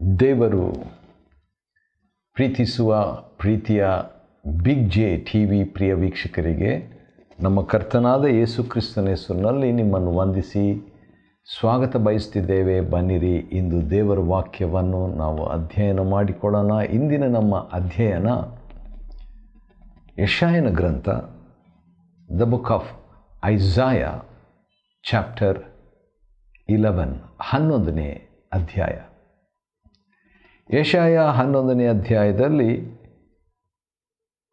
ದೇವರು ಪ್ರೀತಿಸುವ ಪ್ರೀತಿಯ ಬಿಗ್ ಜೆ ಟಿ ವಿ ಪ್ರಿಯ ವೀಕ್ಷಕರಿಗೆ ನಮ್ಮ ಕರ್ತನಾದ ಯೇಸು ಕ್ರಿಸ್ತನ ಹೆಸರಿನಲ್ಲಿ ನಿಮ್ಮನ್ನು ವಂದಿಸಿ ಸ್ವಾಗತ ಬಯಸ್ತಿದ್ದೇವೆ. ಬನ್ನಿರಿ, ಇಂದು ದೇವರ ವಾಕ್ಯವನ್ನು ನಾವು ಅಧ್ಯಯನ ಮಾಡಿಕೊಳ್ಳೋಣ. ಇಂದಿನ ನಮ್ಮ ಅಧ್ಯಯನ ಯೆಶಾಯನ ಗ್ರಂಥ, ದ ಬುಕ್ ಆಫ್ ಐಸಾಯ, ಚಾಪ್ಟರ್ 11 ಅಧ್ಯಾಯ. ಯೆಶಾಯ 11ನೇ ಅಧ್ಯಾಯದಲ್ಲಿ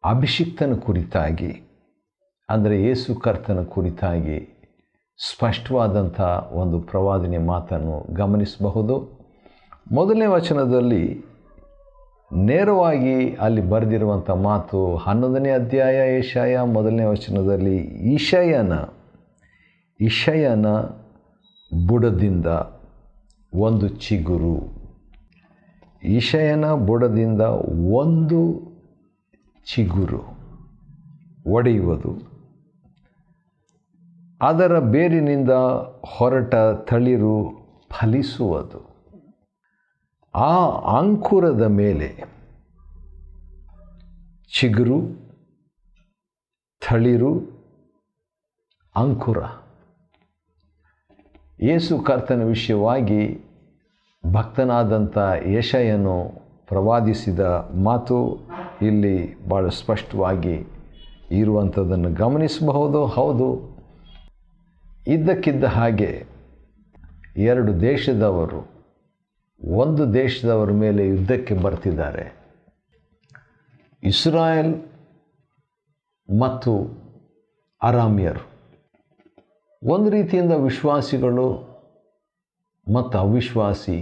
ಅಭಿಷಿಕ್ತನ ಕುರಿತಾಗಿ, ಅಂದರೆ ಯೇಸು ಕರ್ತನ ಕುರಿತಾಗಿ ಸ್ಪಷ್ಟವಾದಂಥ ಒಂದು ಪ್ರವಾದನೆ ಮಾತನ್ನು ಗಮನಿಸಬಹುದು. ಮೊದಲನೇ ವಚನದಲ್ಲಿ ನೇರವಾಗಿ ಅಲ್ಲಿ ಬರೆದಿರುವಂಥ ಮಾತು, 11ನೇ ಅಧ್ಯಾಯ ಯೆಶಾಯ 1ನೇ ವಚನದಲ್ಲಿ, ಇಷಯನ ಬುಡದಿಂದ ಒಂದು ಚಿಗುರು, ಇಷಯನ ಬುಡದಿಂದ ಒಂದು ಚಿಗುರು ಒಡೆಯುವುದು, ಅದರ ಬೇರಿನಿಂದ ಹೊರಟ ತಳಿರು ಫಲಿಸುವುದು. ಆ ಅಂಕುರದ ಮೇಲೆ ಚಿಗುರು, ತಳಿರು, ಅಂಕುರ. ಯೇಸು ಕರ್ತನ ವಿಷಯವಾಗಿ ಭಕ್ತನಾದಂಥ ಯೆಶಾಯನು ಪ್ರವಾದಿಸಿದ ಮಾತು ಇಲ್ಲಿ ಭಾಳ ಸ್ಪಷ್ಟವಾಗಿ ಇರುವಂಥದ್ದನ್ನು ಗಮನಿಸಬಹುದು. ಹೌದು, ಇದ್ದಕ್ಕಿದ್ದ ಹಾಗೆ ಎರಡು ದೇಶದವರು ಒಂದು ದೇಶದವರ ಮೇಲೆ ಯುದ್ಧಕ್ಕೆ ಬರ್ತಿದ್ದಾರೆ. ಇಸ್ರಾಯೇಲ್ ಮತ್ತು ಅರಾಮ್ಯರು, ಒಂದು ರೀತಿಯಿಂದ ವಿಶ್ವಾಸಿಗಳು ಮತ್ತು ಅವಿಶ್ವಾಸಿ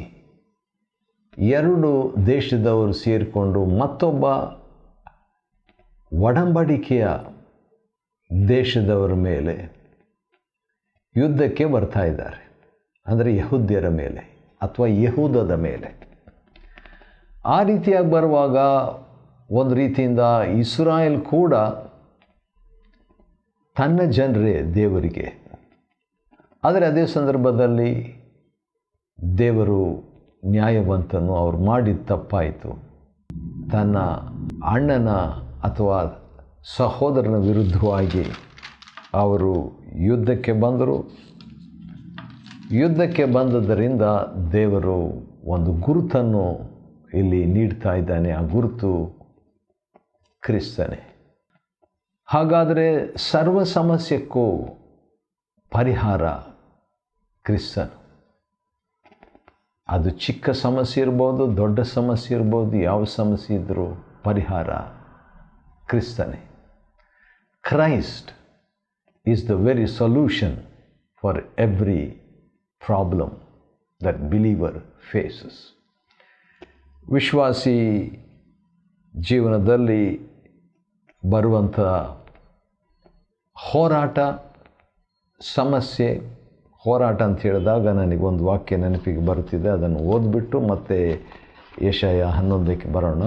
ಎರಡು ದೇಶದವರು ಸೇರಿಕೊಂಡು ಮತ್ತೊಬ್ಬ ಒಡಂಬಡಿಕೆಯ ದೇಶದವರ ಮೇಲೆ ಯುದ್ಧಕ್ಕೆ ಬರ್ತಾ ಇದ್ದಾರೆ. ಅಂದರೆ ಯಹೂದ್ಯರ ಮೇಲೆ ಅಥವಾ ಯಹೂದದ ಮೇಲೆ. ಆ ರೀತಿಯಾಗಿ ಬರುವಾಗ ಒಂದು ರೀತಿಯಿಂದ ಇಸ್ರಾಯೇಲ್ ಕೂಡ ತನ್ನ ಜನರೇ ದೇವರಿಗೆ. ಆದರೆ ಅದೇ ಸಂದರ್ಭದಲ್ಲಿ ದೇವರು ನ್ಯಾಯವಂತನು. ಅವ್ರು ಮಾಡಿದ ತಪ್ಪಾಯಿತು. ತನ್ನ ಅಣ್ಣನ ಅಥವಾ ಸಹೋದರನ ವಿರುದ್ಧವಾಗಿ ಅವರು ಯುದ್ಧಕ್ಕೆ ಬಂದರು. ಯುದ್ಧಕ್ಕೆ ಬಂದದ್ದರಿಂದ ದೇವರು ಒಂದು ಗುರುತನ್ನು ಇಲ್ಲಿ ನೀಡ್ತಾ ಇದ್ದಾನೆ. ಆ ಗುರುತು ಕ್ರಿಸ್ತನೇ. ಹಾಗಾದರೆ ಸರ್ವ ಸಮಸ್ಯೆಗೂ ಪರಿಹಾರ ಕ್ರಿಸ್ತನು. ಅದು ಚಿಕ್ಕ ಸಮಸ್ಯೆ ಇರ್ಬೋದು, ದೊಡ್ಡ ಸಮಸ್ಯೆ ಇರ್ಬೋದು, ಯಾವ ಸಮಸ್ಯೆ ಇದ್ದರೂ ಪರಿಹಾರ ಕ್ರಿಸ್ತನೇ. Christ is the very solution for every problem that believer faces. ವಿಶ್ವಾಸಿ ಜೀವನದಲ್ಲಿ ಬರುವಂಥ ಹೋರಾಟ, ಸಮಸ್ಯೆ, ಹೋರಾಟ ಅಂತ ಹೇಳಿದಾಗ ನನಗೊಂದು ವಾಕ್ಯ ನೆನಪಿಗೆ ಬರುತ್ತಿದೆ. ಅದನ್ನು ಓದ್ಬಿಟ್ಟು ಮತ್ತೆ ಯೆಶಾಯ 11ಕ್ಕೆ ಬರೋಣ.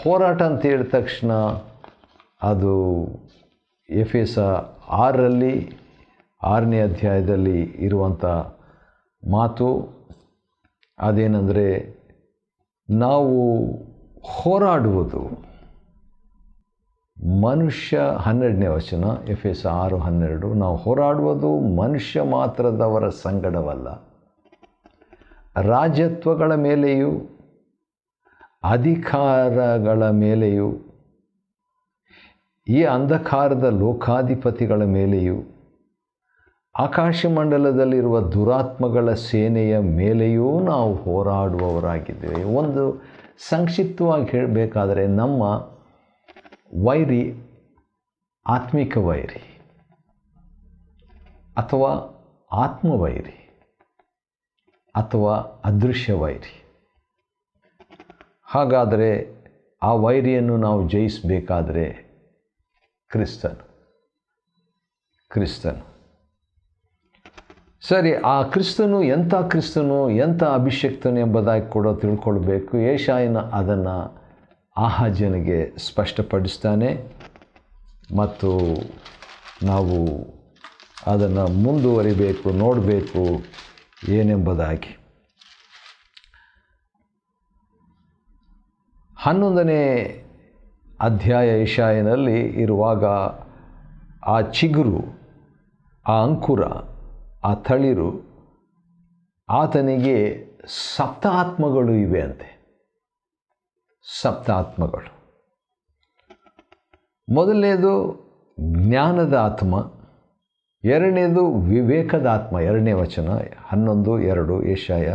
ಹೋರಾಟ ಅಂತ ಹೇಳಿದ ತಕ್ಷಣ ಅದು ಎಫೆಸ 6ನೇ ಅಧ್ಯಾಯದಲ್ಲಿ ಇರುವಂಥ ಮಾತು. ಅದೇನೆಂದರೆ, ನಾವು ಹೋರಾಡುವುದು ಮನುಷ್ಯ, 12ನೇ ವಚನ ಎಫೆಸ 6:12, ನಾವು ಹೋರಾಡುವುದು ಮನುಷ್ಯ ಮಾತ್ರದವರ ಸಂಗಡವಲ್ಲ, ರಾಜತ್ವಗಳ ಮೇಲೆಯೂ ಅಧಿಕಾರಗಳ ಮೇಲೆಯೂ ಈ ಅಂಧಕಾರದ ಲೋಕಾಧಿಪತಿಗಳ ಮೇಲೆಯೂ ಆಕಾಶಮಂಡಲದಲ್ಲಿರುವ ದುರಾತ್ಮಗಳ ಸೇನೆಯ ಮೇಲೆಯೂ ನಾವು ಹೋರಾಡುವವರಾಗಿದ್ದೇವೆ. ಒಂದು ಸಂಕ್ಷಿಪ್ತವಾಗಿ ಹೇಳಬೇಕಾದರೆ, ನಮ್ಮ ವೈರಿ ಆತ್ಮಿಕ ವೈರಿ ಅಥವಾ ಆತ್ಮವೈರಿ ಅಥವಾ ಅದೃಶ್ಯ ವೈರಿ. ಹಾಗಾದರೆ ಆ ವೈರಿಯನ್ನು ನಾವು ಜಯಿಸಬೇಕಾದರೆ ಕ್ರಿಸ್ತನು. ಸರಿ, ಆ ಕ್ರಿಸ್ತನು ಎಂಥ ಕ್ರಿಸ್ತನು, ಎಂಥ ಅಭಿಷೇಕ್ತನು ಎಂಬುದಾಗಿ ಕೂಡ ತಿಳ್ಕೊಳ್ಬೇಕು. ಯೆಶಾಯನ ಅದನ್ನು ಆಹಾಜನಿಗೆ ಸ್ಪಷ್ಟಪಡಿಸ್ತಾನೆ ಮತ್ತು ನಾವು ಅದನ್ನು ಮುಂದುವರಿಬೇಕು, ನೋಡಬೇಕು ಏನೆಂಬುದಾಗಿ. 11ನೇ ಅಧ್ಯಾಯ ಯೆಶಾಯನಲ್ಲಿ ಇರುವಾಗ ಆ ಚಿಗುರು, ಆ ಅಂಕುರ, ಆ ತಳಿರು, ಆತನಿಗೆ ಸಪ್ತಾತ್ಮಗಳು ಇವೆ ಅಂತೆ. ಸಪ್ತಾತ್ಮಗಳು. ಮೊದಲನೇದು ಜ್ಞಾನದ ಆತ್ಮ, ಎರಡನೇದು ವಿವೇಕದ ಆತ್ಮ. 2ನೇ ವಚನ 11:2 ಯೆಶಾಯ,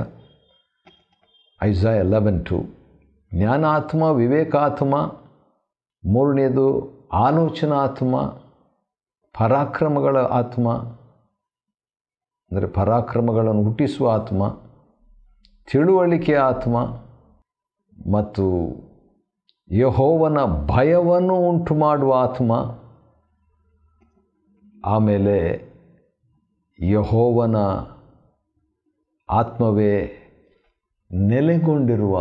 ಐಸಾಯ 11:2. ಜ್ಞಾನಾತ್ಮ, ವಿವೇಕಾತ್ಮ. 3ನೇದು ಆಲೋಚನಾತ್ಮ, ಪರಾಕ್ರಮಗಳ ಆತ್ಮ, ಅಂದರೆ ಪರಾಕ್ರಮಗಳನ್ನು ಹುಟ್ಟಿಸುವ ಆತ್ಮ, ತಿಳುವಳಿಕೆಯ ಆತ್ಮ ಮತ್ತು ಯೆಹೋವನ ಭಯವನ್ನು ಉಂಟು ಮಾಡುವ ಆತ್ಮ. ಆಮೇಲೆ ಯೆಹೋವನ ಆತ್ಮವೇ ನೆಲೆಗೊಂಡಿರುವ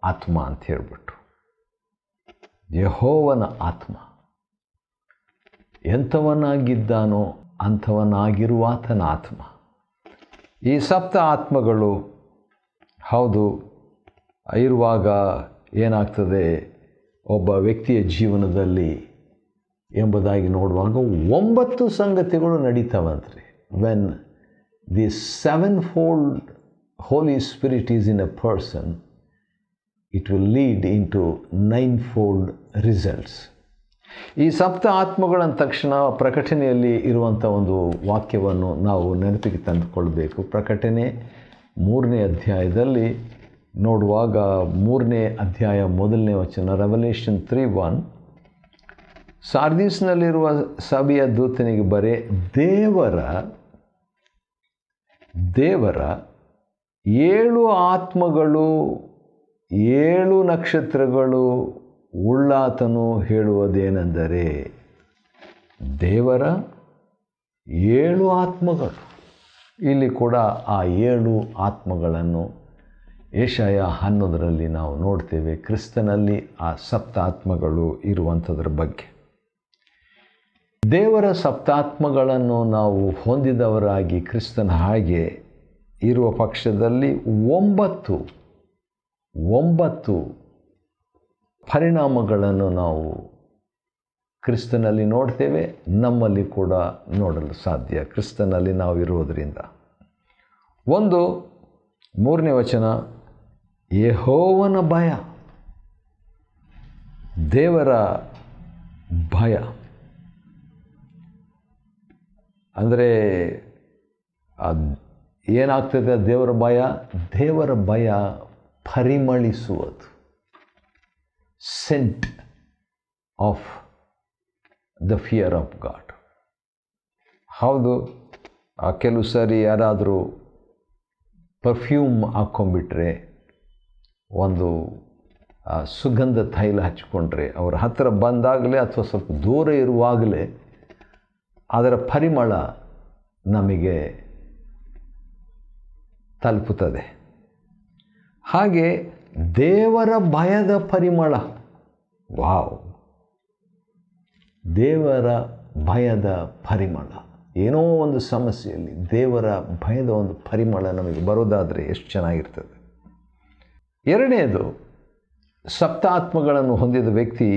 ಆತ್ಮ ಅಂತ ಹೇಳ್ಬಿಟ್ಟು, ಯೆಹೋವನ ಆತ್ಮ ಎಂಥವನಾಗಿದ್ದಾನೋ ಅಂಥವನಾಗಿರುವಾತನ ಆತ್ಮ. ಈ ಸಪ್ತ ಆತ್ಮಗಳು ಹೌದು ಇರುವಾಗ ಏನಾಗ್ತದೆ ಒಬ್ಬ ವ್ಯಕ್ತಿಯ ಜೀವನದಲ್ಲಿ ಎಂಬುದಾಗಿ ನೋಡುವಾಗ 9 ಸಂಗತಿಗಳು ನಡೀತಾವಂತ್ರಿ. When the 7-fold Holy Spirit is in a person, it will lead into 9-fold results. ಈ ಸಪ್ತ ಆತ್ಮಗಳ ತಕ್ಷಣ ಪ್ರಕಟಣೆಯಲ್ಲಿ ಇರುವಂಥ ಒಂದು ವಾಕ್ಯವನ್ನು ನಾವು ನೆನಪಿಗೆ ತಂದುಕೊಳ್ಬೇಕು. ಪ್ರಕಟಣೆ 3ನೇ ಅಧ್ಯಾಯದಲ್ಲಿ ನೋಡುವಾಗ 3ನೇ ಅಧ್ಯಾಯ 1ನೇ ವಚನ, ರೆವಲ್ಯೂಷನ್ 3:1, ಸಾರ್ದಿಸ್ನಲ್ಲಿರುವ ಸಭೆಯ ದೂತನಿಗೆ ಬರೆ, ದೇವರ 7 ಆತ್ಮಗಳು 7 ನಕ್ಷತ್ರಗಳು ಉಳ್ಳಾತನು ಹೇಳುವುದೇನೆಂದರೆ, ದೇವರ 7 ಆತ್ಮಗಳು. ಇಲ್ಲಿ ಕೂಡ ಆ 7 ಆತ್ಮಗಳನ್ನು ಯೆಶಾಯ 11ರಲ್ಲಿ ನಾವು ನೋಡ್ತೇವೆ. ಕ್ರಿಸ್ತನಲ್ಲಿ ಆ ಸಪ್ತಾತ್ಮಗಳು ಇರುವಂಥದ್ರ ಬಗ್ಗೆ. ದೇವರ ಸಪ್ತಾತ್ಮಗಳನ್ನು ನಾವು ಹೊಂದಿದವರಾಗಿ ಕ್ರಿಸ್ತನ ಹಾಗೆ ಇರುವ ಪಕ್ಷದಲ್ಲಿ 9 ಪರಿಣಾಮಗಳನ್ನು ನಾವು ಕ್ರಿಸ್ತನಲ್ಲಿ ನೋಡ್ತೇವೆ, ನಮ್ಮಲ್ಲಿ ಕೂಡ ನೋಡಲು ಸಾಧ್ಯ ಕ್ರಿಸ್ತನಲ್ಲಿ ನಾವು ಇರುವುದರಿಂದ. 3ನೇ ವಚನ, ಯೆಹೋವನ ಭಯ, ದೇವರ ಭಯ. ಅಂದರೆ ಏನಾಗ್ತದೆ ದೇವರ ಭಯ ಪರಿಮಳಿಸುವುದು. Scent of the fear of God. ಹೌದು, ಕೆಲವು ಸಾರಿ ಯಾರಾದರೂ ಪರ್ಫ್ಯೂಮ್ ಹಾಕ್ಕೊಂಡ್ಬಿಟ್ರೆ, ಒಂದು ಸುಗಂಧ ತೈಲ ಹಚ್ಕೊಂಡ್ರೆ, ಅವರ ಹತ್ತಿರ ಬಂದಾಗಲೇ ಅಥವಾ ಸ್ವಲ್ಪ ದೂರ ಇರುವಾಗಲೇ ಅದರ ಪರಿಮಳ ನಮಗೆ ತಲುಪುತ್ತದೆ. ಹಾಗೆ ದೇವರ ಭಯದ ಪರಿಮಳ, ವಾವ್, ದೇವರ ಭಯದ ಪರಿಮಳ. ಏನೋ ಒಂದು ಸಮಸ್ಯೆಯಲ್ಲಿ ದೇವರ ಭಯದ ಒಂದು ಪರಿಮಳ ನಮಗೆ ಬರೋದಾದರೆ ಎಷ್ಟು ಚೆನ್ನಾಗಿರ್ತದೆ. 2ನೇದು, ಸಪ್ತಾತ್ಮಗಳನ್ನು ಹೊಂದಿದ ವ್ಯಕ್ತಿ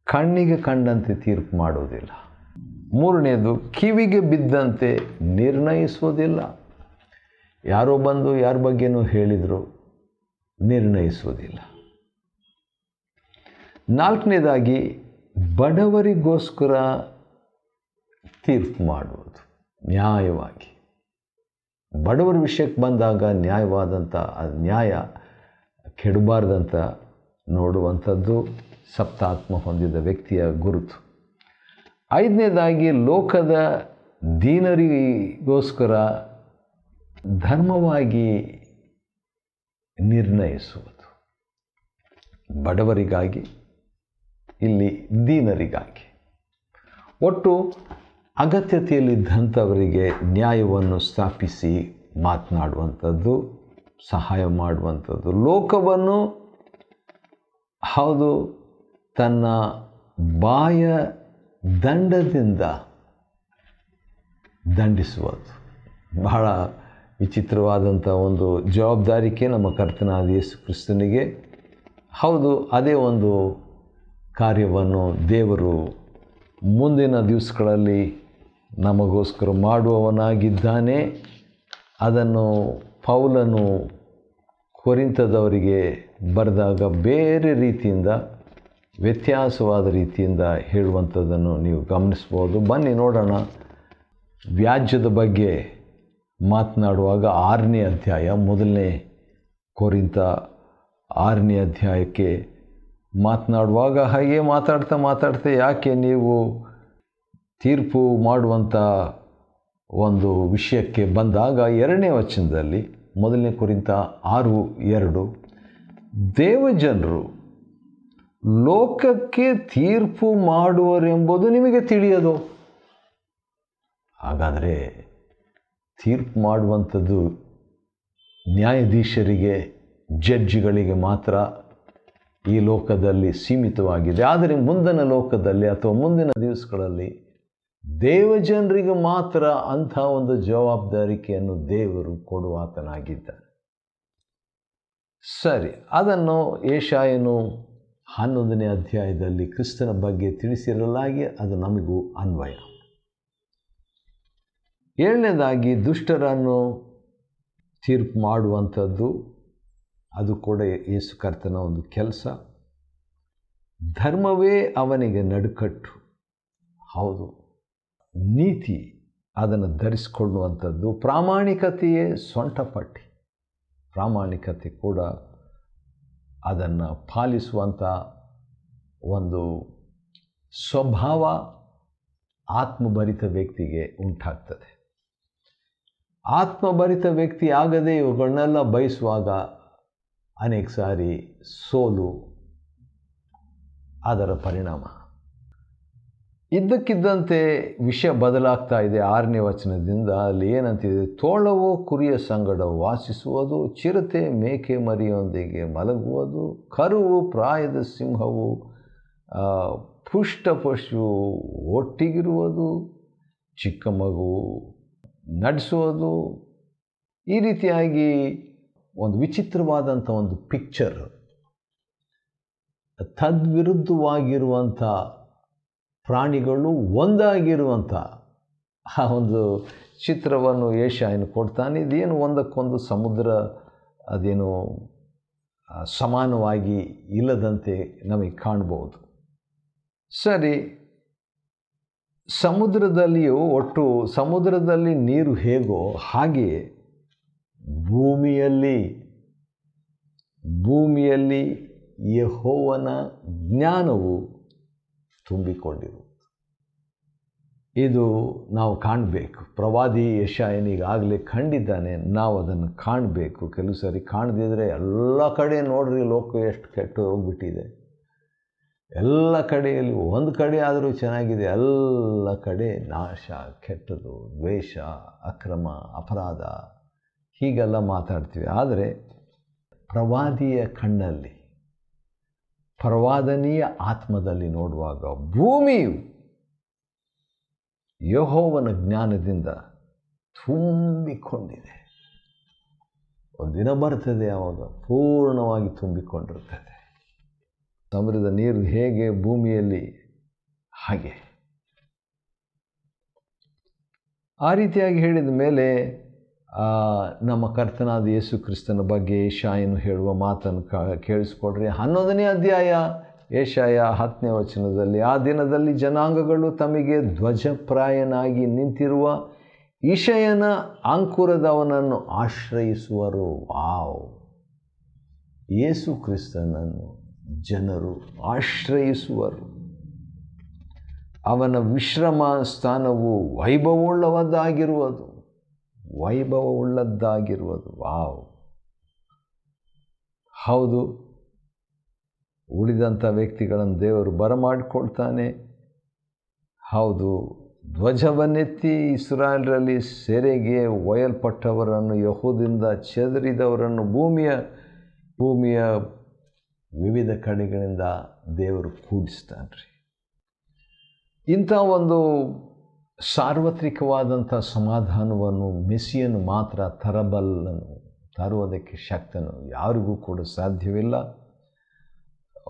ಕಣ್ಣಿಗೆ ಕಂಡಂತೆ ತೀರ್ಪು ಮಾಡೋದಿಲ್ಲ. 3ನೇದು, ಕಿವಿಗೆ ಬಿದ್ದಂತೆ ನಿರ್ಣಯಿಸುವುದಿಲ್ಲ. ಯಾರೋ ಬಂದು ಯಾರ ಬಗ್ಗೆನೂ ಹೇಳಿದರು ನಿರ್ಣಯಿಸುವುದಿಲ್ಲ. 4ನೇದಾಗಿ, ಬಡವರಿಗೋಸ್ಕರ ತೀರ್ಪು ಮಾಡುವುದು ನ್ಯಾಯವಾಗಿ. ಬಡವರ ವಿಷಯಕ್ಕೆ ಬಂದಾಗ ನ್ಯಾಯವಾದಂಥ ನ್ಯಾಯ ಕೆಡಬಾರ್ದಂತ ನೋಡುವಂಥದ್ದು ಸಪ್ತಾತ್ಮ ಹೊಂದಿದ ವ್ಯಕ್ತಿಯ ಗುರುತು. 5ನೇದಾಗಿ, ಲೋಕದ ದೀನರಿಗೋಸ್ಕರ ಧರ್ಮವಾಗಿ ನಿರ್ಣಯಿಸುವುದು. ಬಡವರಿಗಾಗಿ, ಇಲ್ಲಿ ದೀನರಿಗಾಗಿ. ಒಟ್ಟು ಅಗತ್ಯತೆಯಲ್ಲಿದ್ದಂಥವರಿಗೆ ನ್ಯಾಯವನ್ನು ಸ್ಥಾಪಿಸಿ ಮಾತನಾಡುವಂಥದ್ದು, ಸಹಾಯ ಮಾಡುವಂಥದ್ದು. ಲೋಕವನ್ನು ಹೌದು ತನ್ನ ಬಾಯ ದಂಡದಿಂದ ದಂಡಿಸುವುದು. ಬಹಳ ವಿಚಿತ್ರವಾದಂಥ ಒಂದು ಜವಾಬ್ದಾರಿಕೆ ನಮ್ಮ ಕರ್ತನಾದ ಯೇಸು ಕ್ರಿಸ್ತನಿಗೆ. ಹೌದು, ಅದೇ ಒಂದು ಕಾರ್ಯವನ್ನು ದೇವರು ಮುಂದಿನ ದಿವಸಗಳಲ್ಲಿ ನಮಗೋಸ್ಕರ ಮಾಡುವವನಾಗಿದ್ದಾನೆ. ಅದನ್ನು ಪೌಲನು ಕೊರಿಂಥದವರಿಗೆ ಬರೆದಾಗ ಬೇರೆ ರೀತಿಯಿಂದ, ವ್ಯತ್ಯಾಸವಾದ ರೀತಿಯಿಂದ ಹೇಳುವಂಥದ್ದನ್ನು ನೀವು ಗಮನಿಸ್ಬೋದು. ಬನ್ನಿ ನೋಡೋಣ. ವ್ಯಾಜ್ಯದ ಬಗ್ಗೆ ಮಾತನಾಡುವಾಗ 6ನೇ ಅಧ್ಯಾಯ, 1ನೇ ಕೊರಿಂಥ 6ನೇ ಅಧ್ಯಾಯಕ್ಕೆ ಮಾತನಾಡುವಾಗ ಹಾಗೆ ಮಾತಾಡ್ತಾ ಯಾಕೆ ನೀವು ತೀರ್ಪು ಮಾಡುವಂಥ ಒಂದು ವಿಷಯಕ್ಕೆ ಬಂದಾಗ 2ನೇ ವಚನದಲ್ಲಿ, 1ನೇ ಕೊರಿಂಥ 6:2, ದೇವಜನರು ಲೋಕಕ್ಕೆ ತೀರ್ಪು ಮಾಡುವರೆಂಬುದು ನಿಮಗೆ ತಿಳಿಯದು. ಹಾಗಾದರೆ ತೀರ್ಪು ಮಾಡುವಂಥದ್ದು ನ್ಯಾಯಾಧೀಶರಿಗೆ, ಜಡ್ಜಿಗಳಿಗೆ ಮಾತ್ರ ಈ ಲೋಕದಲ್ಲಿ ಸೀಮಿತವಾಗಿದೆ. ಆದರೆ ಮುಂದಿನ ಲೋಕದಲ್ಲಿ ಅಥವಾ ಮುಂದಿನ ದಿವಸಗಳಲ್ಲಿ ದೇವಜನರಿಗೆ ಮಾತ್ರ ಅಂಥ ಒಂದು ಜವಾಬ್ದಾರಿಕೆಯನ್ನು ದೇವರು ಕೊಡುವಾತನಾಗಿದ್ದಾನೆ. ಸರಿ, ಅದನ್ನು ಯೆಶಾಯನು 11ನೇ ಅಧ್ಯಾಯದಲ್ಲಿ ಕ್ರಿಸ್ತನ ಬಗ್ಗೆ ತಿಳಿಸಿರಲಾಗಿ ಅದು ನಮಗೂ ಅನ್ವಯ. 7ನೇದಾಗಿ ದುಷ್ಟರನ್ನು ತೀರ್ಪು ಮಾಡುವಂಥದ್ದು, ಅದು ಕೂಡ ಯೇಸು ಕರ್ತನ ಒಂದು ಕೆಲಸ. ಧರ್ಮವೇ ಅವನಿಗೆ ನಡುಕಟ್ಟು. ಹೌದು, ನೀತಿ ಅದನ್ನು ಧರಿಸಿಕೊಳ್ಳುವಂಥದ್ದು. ಪ್ರಾಮಾಣಿಕತೆಯೇ ಸೊಂಟಪಟ್ಟಿ. ಪ್ರಾಮಾಣಿಕತೆ ಕೂಡ ಅದನ್ನು ಪಾಲಿಸುವಂಥ ಒಂದು ಸ್ವಭಾವ ಆತ್ಮಭರಿತ ವ್ಯಕ್ತಿಗೆ ಉಂಟಾಗ್ತದೆ. ಆತ್ಮಭರಿತ ವ್ಯಕ್ತಿ ಆಗದೆ ಇವುಗಳನ್ನೆಲ್ಲ ಬಯಸುವಾಗ ಅನೇಕ ಸಾರಿ ಸೋಲು ಅದರ ಪರಿಣಾಮ. ಇದ್ದಕ್ಕಿದ್ದಂತೆ ವಿಷಯ ಬದಲಾಗ್ತಾ ಇದೆ. 6ನೇ ವಚನದಿಂದ ಅಲ್ಲಿ ಏನಂತಿದೆ? ತೋಳವು ಕುರಿಯ ಸಂಗಡ ವಾಸಿಸುವುದು, ಚಿರತೆ ಮೇಕೆ ಮರಿಯೊಂದಿಗೆ ಮಲಗುವುದು, ಕರುವು ಪ್ರಾಯದ ಸಿಂಹವು ಪುಷ್ಟ ಪಶು ಒಟ್ಟಿಗಿರುವುದು, ಚಿಕ್ಕ ಮಗು ನಡೆಸುವುದು. ಈ ರೀತಿಯಾಗಿ ಒಂದು ವಿಚಿತ್ರವಾದಂಥ ಒಂದು ಪಿಕ್ಚರ್, ತದ್ವಿರುದ್ಧವಾಗಿರುವಂಥ ಪ್ರಾಣಿಗಳು ಒಂದಾಗಿರುವಂಥ ಆ ಒಂದು ಚಿತ್ರವನ್ನು ಯೆಶಾಯನು ಕೊಡ್ತಾನೆ. ಇದೇನು ಒಂದಕ್ಕೊಂದು ಸಮುದ್ರ ಅದೇನು ಸಮಾನವಾಗಿ ಇಲ್ಲದಂತೆ ನಮಗೆ ಕಾಣ್ಬೋದು. ಸರಿ, ಸಮುದ್ರದಲ್ಲಿಯೂ ಒಟ್ಟು ಸಮುದ್ರದಲ್ಲಿ ನೀರು ಹೇಗೋ ಹಾಗೆಯೇ ಭೂಮಿಯಲ್ಲಿ ಯೆಹೋವನ ಜ್ಞಾನವು ತುಂಬಿಕೊಂಡಿರುವುದು. ಇದು ನಾವು ಕಾಣಬೇಕು. ಪ್ರವಾದಿ ಯೆಶಾಯನಿಗಾಗಲೇ ಕಂಡಿದ್ದಾನೆ, ನಾವು ಅದನ್ನು ಕಾಣಬೇಕು. ಕೆಲವು ಸರಿ ಕಾಣದಿದ್ದರೆ ಎಲ್ಲ ಕಡೆ ನೋಡ್ರಿ, ಲೋಕ ಎಷ್ಟು ಕೆಟ್ಟು ಹೋಗ್ಬಿಟ್ಟಿದೆ. ಎಲ್ಲ ಕಡೆಯಲ್ಲಿ ಒಂದು ಕಡೆ ಆದರೂ ಚೆನ್ನಾಗಿದೆ, ಎಲ್ಲ ಕಡೆ ನಾಶ, ಕೆಟ್ಟದು, ದ್ವೇಷ, ಅಕ್ರಮ, ಅಪರಾಧ ಹೀಗೆಲ್ಲ ಮಾತಾಡ್ತೀವಿ. ಆದರೆ ಪ್ರವಾದಿಯ ಕಣ್ಣಲ್ಲಿ, ಪ್ರವಾದನೀಯ ಆತ್ಮದಲ್ಲಿ ನೋಡುವಾಗ ಭೂಮಿಯು ಯೆಹೋವನ ಜ್ಞಾನದಿಂದ ತುಂಬಿಕೊಂಡಿದೆ. ಒಂದಿನ ಬರ್ತದೆ, ಆವಾಗ ಪೂರ್ಣವಾಗಿ ತುಂಬಿಕೊಂಡಿರ್ತದೆ. ಸಮುದ್ರದ ನೀರು ಹೇಗೆ ಭೂಮಿಯಲ್ಲಿ ಹಾಗೆ. ಆ ರೀತಿಯಾಗಿ ಹೇಳಿದ ಮೇಲೆ ನಮ್ಮ ಕರ್ತನಾದ ಯೇಸು ಕ್ರಿಸ್ತನ ಬಗ್ಗೆ ಯೆಶಾಯನು ಹೇಳುವ ಮಾತನ್ನು ಕೇಳಿಸ್ಕೊಡ್ರಿ. 11ನೇ ಅಧ್ಯಾಯ ಯೆಶಾಯ 10ನೇ ವಚನದಲ್ಲಿ, ಆ ದಿನದಲ್ಲಿ ಜನಾಂಗಗಳು ತಮಗೆ ಧ್ವಜಪ್ರಾಯನಾಗಿ ನಿಂತಿರುವ ಇಷಯನ ಅಂಕುರದವನನ್ನು ಆಶ್ರಯಿಸುವರು. ವಾವ್! ಯೇಸು ಕ್ರಿಸ್ತನನ್ನು ಜನರು ಆಶ್ರಯಿಸುವರು. ಅವನ ವಿಶ್ರಮ ಸ್ಥಾನವು ವೈಭವವುಳ್ಳದ್ದಾಗಿರುವುದು. ವಾವ್! ಹೌದು, ಉಳಿದಂಥ ವ್ಯಕ್ತಿಗಳನ್ನು ದೇವರು ಬರಮಾಡಿಕೊಳ್ತಾನೆ. ಹೌದು, ಧ್ವಜವನ್ನೆತ್ತಿ ಇಸ್ರಾಯೇಲರಲ್ಲಿ ಸೆರೆಗೆ ಒಯ್ಯಲ್ಪಟ್ಟವರನ್ನು, ಯೆಹೂದದಿಂದ ಚದರಿದವರನ್ನು ಭೂಮಿಯ ವಿವಿಧ ಕಡೆಗಳಿಂದ ದೇವರು ಕೂಡಿಸ್ತಾನೆ ರೀ. ಇಂಥ ಒಂದು ಸಾರ್ವತ್ರಿಕವಾದಂಥ ಸಮಾಧಾನವನ್ನು ಮೆಸ್ಸಿಯನು ಮಾತ್ರ ತರುವುದಕ್ಕೆ ಶಕ್ತನು. ಯಾರಿಗೂ ಕೂಡ ಸಾಧ್ಯವಿಲ್ಲ.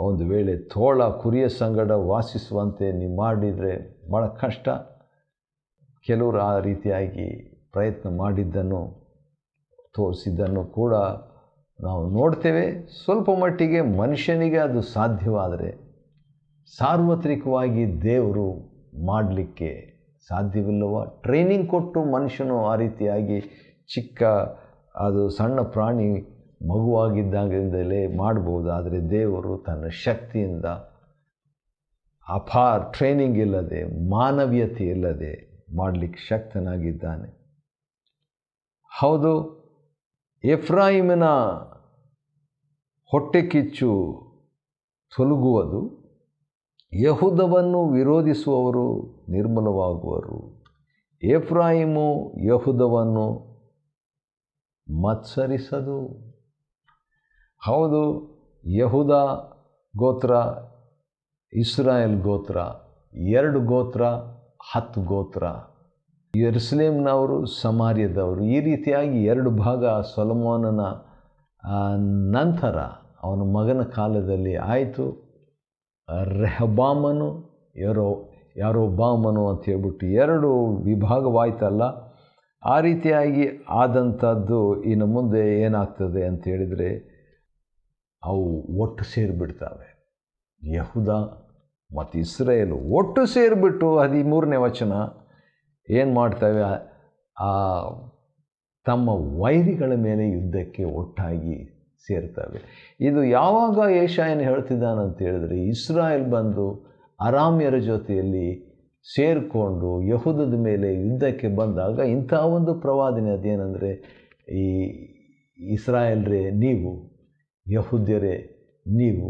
ಒಂದು ವೇಳೆ ತೋಳ ಕುರಿಯ ಸಂಗಡ ವಾಸಿಸುವಂತೆ ನೀವು ಮಾಡಿದರೆ ಭಾಳ ಕಷ್ಟ. ಕೆಲವರು ಆ ರೀತಿಯಾಗಿ ಪ್ರಯತ್ನ ಮಾಡಿದ್ದನ್ನು ತೋರಿಸಿದ್ದನ್ನು ಕೂಡ ನಾವು ನೋಡ್ತೇವೆ. ಸ್ವಲ್ಪ ಮಟ್ಟಿಗೆ ಮನುಷ್ಯನಿಗೆ ಅದು ಸಾಧ್ಯವಾದರೆ ಸಾರ್ವತ್ರಿಕವಾಗಿ ದೇವರು ಮಾಡಲಿಕ್ಕೆ ಸಾಧ್ಯವಿಲ್ಲವ? ಟ್ರೈನಿಂಗ್ ಕೊಟ್ಟು ಮನುಷ್ಯನು ಆ ರೀತಿಯಾಗಿ ಚಿಕ್ಕ ಅದು ಸಣ್ಣ ಪ್ರಾಣಿ ಮಗುವಾಗಿದ್ದಾಗಿಂದಲೇ ಮಾಡ್ಬೋದು. ಆದರೆ ದೇವರು ತನ್ನ ಶಕ್ತಿಯಿಂದ ಟ್ರೈನಿಂಗ್ ಇಲ್ಲದೆ, ಮಾನವೀಯತೆ ಇಲ್ಲದೆ ಮಾಡಲಿಕ್ಕೆ ಶಕ್ತನಾಗಿದ್ದಾನೆ. ಹೌದು, ಎಫ್ರಾಯಿಮನ ಹೊಟ್ಟೆ ಕಿಚ್ಚು ತೊಲಗುವುದು, ಯೆಹೂದವನ್ನು ವಿರೋಧಿಸುವವರು ನಿರ್ಮೂಲವಾಗುವರು. ಎಫ್ರಾಯಿಮು ಯೆಹೂದವನ್ನು ಮತ್ಸರಿಸದು. ಹೌದು, ಯೆಹೂದ ಗೋತ್ರ, ಇಸ್ರಾಯೇಲ್ ಗೋತ್ರ, 2 ಗೋತ್ರ, 10 ಗೋತ್ರ. ಯೆರೂಸಲೇಮಿನವರು, ಸಮಾರ್ಯದವರು. ಈ ರೀತಿಯಾಗಿ 2 ಭಾಗ ಸೊಲೊಮೋನನ ನಂತರ ಅವನ ಮಗನ ಕಾಲದಲ್ಲಿ ಆಯಿತು. ರೆಹಬ್ಬಾಮನು, ಯಾರೊಬ್ಬಾಮನು ಅಂತ ಹೇಳ್ಬಿಟ್ಟು 2 ವಿಭಾಗವಾಯ್ತಲ್ಲ. ಆ ರೀತಿಯಾಗಿ ಆದಂಥದ್ದು ಇನ್ನು ಮುಂದೆ ಏನಾಗ್ತದೆ ಅಂತ ಹೇಳಿದರೆ ಅವು ಒಟ್ಟು ಸೇರಿಬಿಡ್ತವೆ. ಯೆಹೂದ ಮತ್ತು ಇಸ್ರಾಯೇಲು ಒಟ್ಟು ಸೇರಿಬಿಟ್ಟು 13ನೇ ವಚನ ಏನು ಮಾಡ್ತವೆ? ತಮ್ಮ ವೈರಿಗಳ ಮೇಲೆ ಯುದ್ಧಕ್ಕೆ ಒಟ್ಟಾಗಿ ಸೇರ್ತವೆ. ಇದು ಯಾವಾಗ ಯೆಶಾಯನು ಹೇಳ್ತಿದ್ದಾನಂತ ಹೇಳಿದರೆ, ಇಸ್ರಾಯೇಲ್ ಬಂದು ಅರಾಮ್ಯರ ಜೊತೆಯಲ್ಲಿ ಸೇರಿಕೊಂಡು ಯೆಹೂದದ ಮೇಲೆ ಯುದ್ಧಕ್ಕೆ ಬಂದಾಗ ಇಂಥ ಒಂದು ಪ್ರವಾದನೆ. ಅದೇನೆಂದರೆ, ಈ ಇಸ್ರಾಯೇಲ್ರೇ ನೀವು, ಯೆಹೂದ್ಯರೇ ನೀವು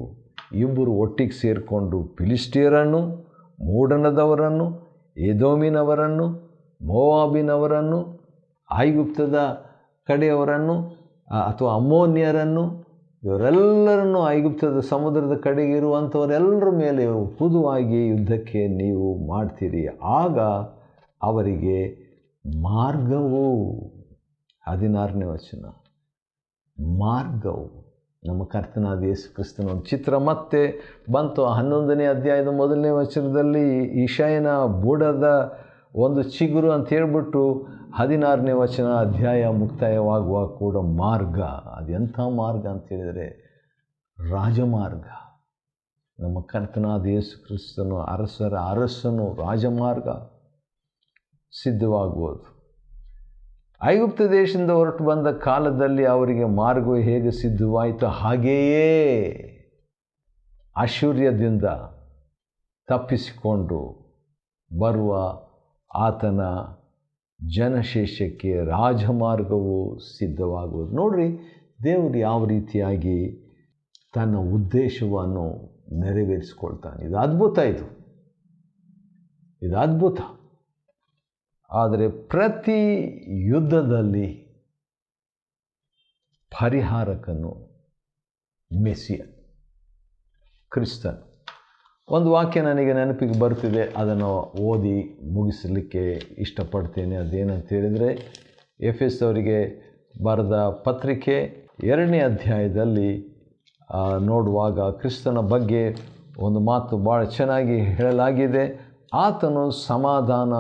ಇಬ್ಬರು ಒಟ್ಟಿಗೆ ಸೇರಿಕೊಂಡು ಫಿಲಿಸ್ಟಿಯರನ್ನು, ಮೂಡಣದವರನ್ನು, ಎದೋಮಿನವರನ್ನು, ಮೋವಾಬಿನವರನ್ನು, ಐಗುಪ್ತದ ಕಡೆಯವರನ್ನು ಅಥವಾ ಅಮ್ಮೋನ್ಯರನ್ನು, ಇವರೆಲ್ಲರನ್ನು, ಐಗುಪ್ತದ ಸಮುದ್ರದ ಕಡೆಗೆ ಇರುವಂಥವರೆಲ್ಲರ ಮೇಲೆ ಹುದುವಾಗಿ ಯುದ್ಧಕ್ಕೆ ನೀವು ಮಾಡ್ತೀರಿ. ಆಗ ಅವರಿಗೆ ಮಾರ್ಗವು, 16ನೇ ವಚನ, ಮಾರ್ಗವು, ನಮ್ಮ ಕರ್ತನಾದ ಯೇಸು ಕ್ರಿಸ್ತನ ಒಂದು ಚಿತ್ರ ಮತ್ತೆ ಬಂತು. 11ನೇ ಅಧ್ಯಾಯದ 1ನೇ ವಚನದಲ್ಲಿ ಇಷಯನ ಬುಡದ ಒಂದು ಚಿಗುರು ಅಂತ ಹೇಳ್ಬಿಟ್ಟು 16ನೇ ವಚನ ಅಧ್ಯಾಯ ಮುಕ್ತಾಯವಾಗುವಾಗ ಕೂಡ ಮಾರ್ಗ. ಅದೆಂಥ ಮಾರ್ಗ ಅಂತೇಳಿದರೆ ರಾಜಮಾರ್ಗ. ನಮ್ಮ ಕರ್ತನಾದ ಯೇಸು ಕ್ರಿಸ್ತನು ಅರಸರ ಅರಸನು, ರಾಜಮಾರ್ಗ ಸಿದ್ಧವಾಗುವುದು. ಐಗುಪ್ತ ದೇಶದಿಂದ ಹೊರಟು ಬಂದ ಕಾಲದಲ್ಲಿ ಅವರಿಗೆ ಮಾರ್ಗವು ಹೇಗೆ ಸಿದ್ಧವಾಯಿತು, ಹಾಗೆಯೇ ಅಶ್ಶೂರ್ಯದಿಂದ ತಪ್ಪಿಸಿಕೊಂಡು ಬರುವ ಆತನ ಜನಶೇಷಕ್ಕೆ ರಾಜಮಾರ್ಗವು ಸಿದ್ಧವಾಗುವುದು. ನೋಡ್ರಿ, ದೇವರು ಯಾವ ರೀತಿಯಾಗಿ ತನ್ನ ಉದ್ದೇಶವನ್ನು ನೆರವೇರಿಸಿಕೊಳ್ತಾನೆ. ಇದು ಅದ್ಭುತ, ಇದು ಅದ್ಭುತ. ಆದರೆ ಪ್ರತಿ ಯುದ್ಧದಲ್ಲಿ ಪರಿಹಾರಕನು ಮೆಸ್ಸಿಯ, ಕ್ರಿಸ್ತನು. ಒಂದು ವಾಕ್ಯ ನನಗೆ ನೆನಪಿಗೆ ಬರ್ತಿದೆ, ಅದನ್ನು ಓದಿ ಮುಗಿಸಲಿಕ್ಕೆ ಇಷ್ಟಪಡ್ತೇನೆ. ಅದೇನಂತ ಹೇಳಿದರೆ, ಎಫೆಸದವರಿಗೆ ಬರೆದ ಪತ್ರಿಕೆ 2ನೇ ಅಧ್ಯಾಯದಲ್ಲಿ ನೋಡುವಾಗ ಕ್ರಿಸ್ತನ ಬಗ್ಗೆ ಒಂದು ಮಾತು ಭಾಳ ಚೆನ್ನಾಗಿ ಹೇಳಲಾಗಿದೆ. ಆತನು ಸಮಾಧಾನ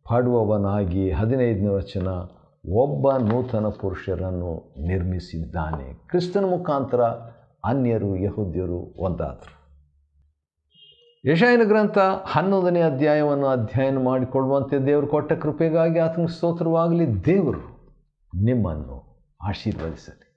ಪಡುವವನಾಗಿ, 15ನೇ ವಚನ, ಒಬ್ಬ ನೂತನ ಪುರುಷರನ್ನು ನಿರ್ಮಿಸಿದ್ದಾನೆ. ಕ್ರಿಸ್ತನ ಮುಖಾಂತರ ಅನ್ಯರು ಯೆಹೂದ್ಯರು ಒಂದಾದರು. ಯೆಶಾಯನ ಗ್ರಂಥ 11ನೇ ಅಧ್ಯಾಯವನ್ನು ಅಧ್ಯಯನ ಮಾಡಿಕೊಳ್ಳುವಂತೆ ದೇವರು ಕೊಟ್ಟ ಕೃಪೆಗಾಗಿ ಆತನಿಗೆ ಸ್ತೋತ್ರವಾಗಲಿ. ದೇವರು ನಿಮ್ಮನ್ನು ಆಶೀರ್ವದಿಸಲಿ.